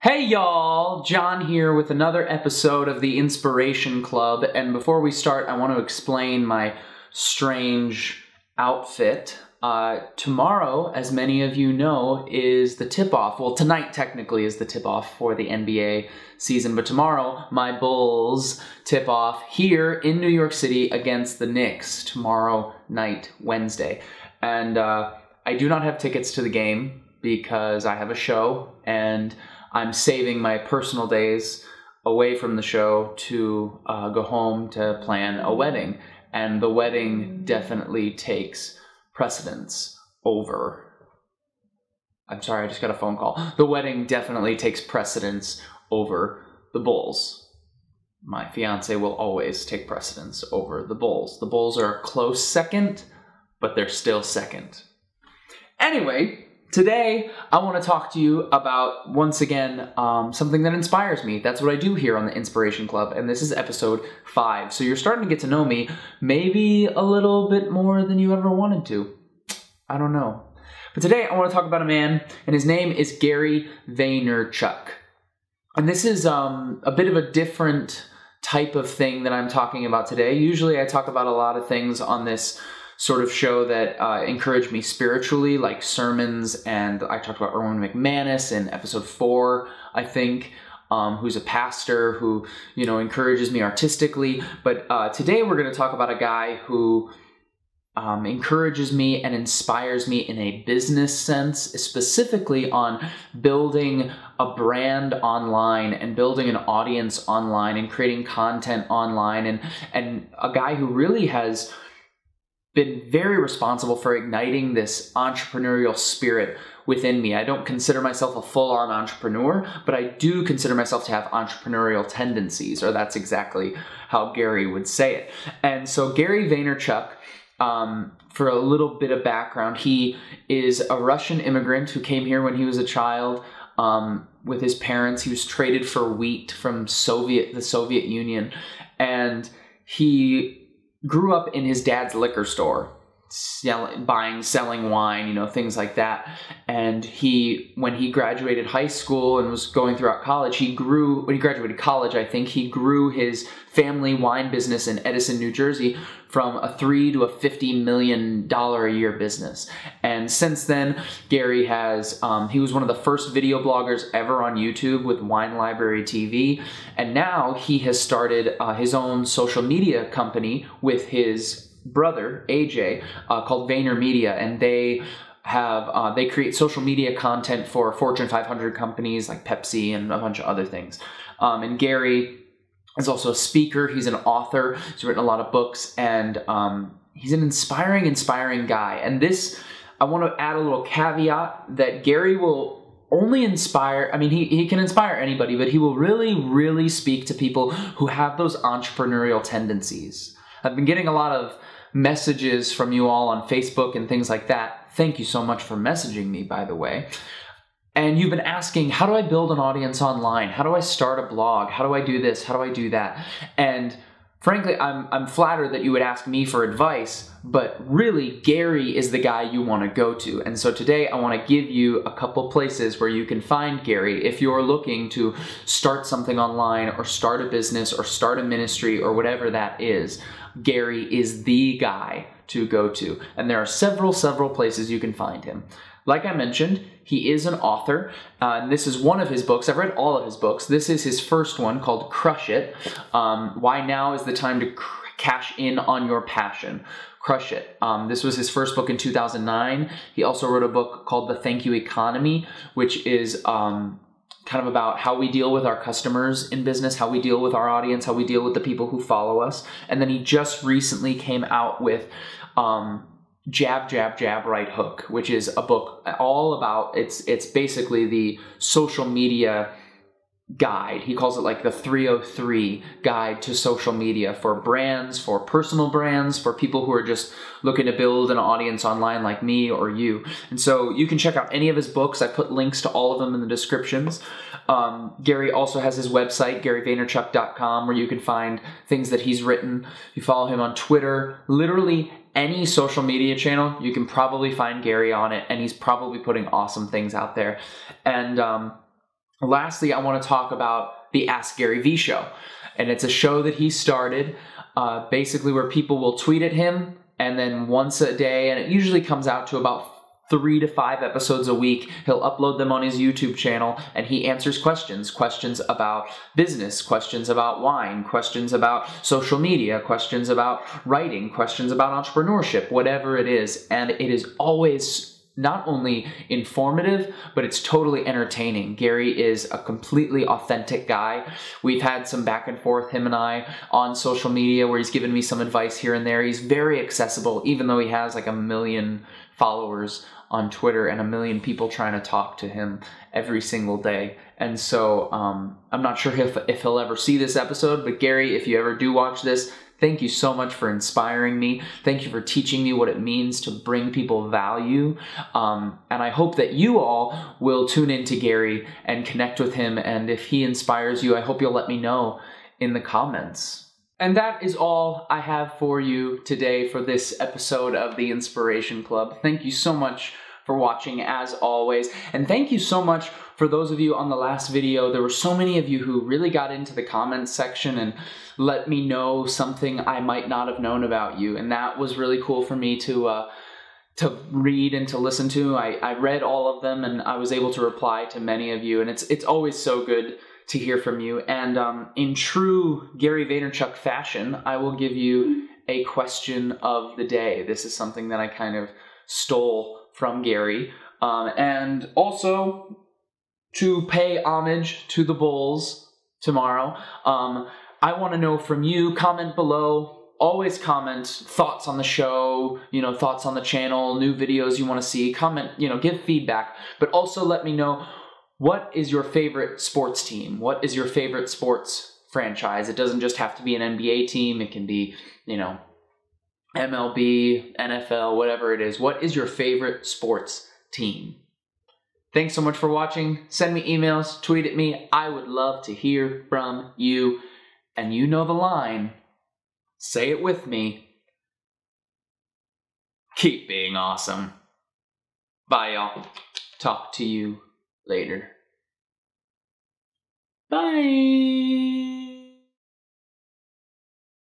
Hey y'all, John here with another episode of the Inspiration Club, and before we start I want to explain my strange outfit. Tomorrow, as many of you know, is the tip-off. Well, tonight technically is the tip-off for the NBA season, but tomorrow my Bulls tip off here in New York City against the Knicks tomorrow night, Wednesday. And I do not have tickets to the game because I have a show and I'm saving my personal days away from the show to go home to plan a wedding. And the wedding definitely takes precedence over... I'm sorry, I just got a phone call. The wedding definitely takes precedence over the Bulls. My fiance will always take precedence over the Bulls. The Bulls are a close second, but they're still second. Anyway, today, I want to talk to you about, once again, something that inspires me. That's what I do here on the Inspiration Club, and this is episode 5. So you're starting to get to know me, maybe a little bit more than you ever wanted to. I don't know. But today, I want to talk about a man, and his name is Gary Vaynerchuk. And this is a bit of a different type of thing that I'm talking about today. Usually, I talk about a lot of things on this sort of show that encouraged me spiritually, like sermons, and I talked about Erwin McManus in episode 4, I think, who's a pastor who, you know, encourages me artistically. But today we're going to talk about a guy who encourages me and inspires me in a business sense, specifically on building a brand online and building an audience online and creating content online, and a guy who really has been very responsible for igniting this entrepreneurial spirit within me. I don't consider myself a full-on entrepreneur, but I do consider myself to have entrepreneurial tendencies, or that's exactly how Gary would say it. And so Gary Vaynerchuk, for a little bit of background, he is a Russian immigrant who came here when he was a child with his parents. He was traded for wheat from the Soviet Union, and he grew up in his dad's liquor store, selling wine, you know, things like that. And when he graduated high school and was going throughout college, when he graduated college, I think, he grew his family wine business in Edison, New Jersey from a $3 to a $50 million a year business. And since then, Gary he was one of the first video bloggers ever on YouTube with Wine Library TV. And now he has started his own social media company with his brother, AJ, called VaynerMedia, and they create social media content for Fortune 500 companies like Pepsi and a bunch of other things. And Gary is also a speaker. He's an author. He's written a lot of books, and he's an inspiring guy. And I want to add a little caveat that Gary will only inspire, I mean, he can inspire anybody, but he will really, really speak to people who have those entrepreneurial tendencies. I've been getting a lot of messages from you all on Facebook and things like that. Thank you so much for messaging me, by the way. And you've been asking, how do I build an audience online? How do I start a blog? How do I do this? How do I do that? And frankly, I'm flattered that you would ask me for advice, but really, Gary is the guy you want to go to. And so today, I want to give you a couple places where you can find Gary if you're looking to start something online or start a business or start a ministry or whatever that is. Gary is the guy to go to. And there are several places you can find him. Like I mentioned, he is an author, and this is one of his books. I've read all of his books. This is his first one called Crush It. Why Now is the Time to Cash In on Your Passion. Crush It. This was his first book in 2009. He also wrote a book called The Thank You Economy, which is kind of about how we deal with our customers in business, how we deal with our audience, how we deal with the people who follow us. And then he just recently came out with Jab, Jab, Jab, Right Hook, which is a book all about, it's basically the social media guide. He calls it like the 303 guide to social media for brands, for personal brands, for people who are just looking to build an audience online like me or you. And so you can check out any of his books. I put links to all of them in the descriptions. Gary also has his website, garyvaynerchuk.com, where you can find things that he's written. You follow him on Twitter, literally any social media channel, you can probably find Gary on it, and he's probably putting awesome things out there. And Lastly, I want to talk about the Ask Gary V show. And it's a show that he started basically where people will tweet at him, and then once a day, and it usually comes out to about 3 to 5 episodes a week. He'll upload them on his YouTube channel, and he answers questions about business, questions about wine, questions about social media, questions about writing, questions about entrepreneurship, whatever it is. And it is always not only informative, but it's totally entertaining. Gary is a completely authentic guy. We've had some back and forth, him and I, on social media where he's given me some advice here and there. He's very accessible, even though he has like 1 million followers on Twitter and 1 million people trying to talk to him every single day. And so I'm not sure if he'll ever see this episode, but Gary, if you ever do watch this, thank you so much for inspiring me. Thank you for teaching me what it means to bring people value. And I hope that you all will tune in to Gary and connect with him. And if he inspires you, I hope you'll let me know in the comments. And that is all I have for you today for this episode of the Inspiration Club. Thank you so much for watching, as always. And thank you so much for those of you on the last video. There were so many of you who really got into the comments section and let me know something I might not have known about you. And that was really cool for me to read and to listen to. I read all of them, and I was able to reply to many of you. And it's always so good to hear from you. And in true Gary Vaynerchuk fashion, I will give you a question of the day. This is something that I kind of stole from Gary. And also, to pay homage to the Bulls tomorrow, I want to know from you. Comment below. Always comment thoughts on the show, thoughts on the channel, new videos you want to see. Comment, give feedback. But also let me know, what is your favorite sports team? What is your favorite sports franchise? It doesn't just have to be an NBA team. It can be, MLB, NFL, whatever it is. What is your favorite sports team? Thanks so much for watching. Send me emails, tweet at me. I would love to hear from you. And you know the line. Say it with me. Keep being awesome. Bye, y'all. Talk to you later. Bye.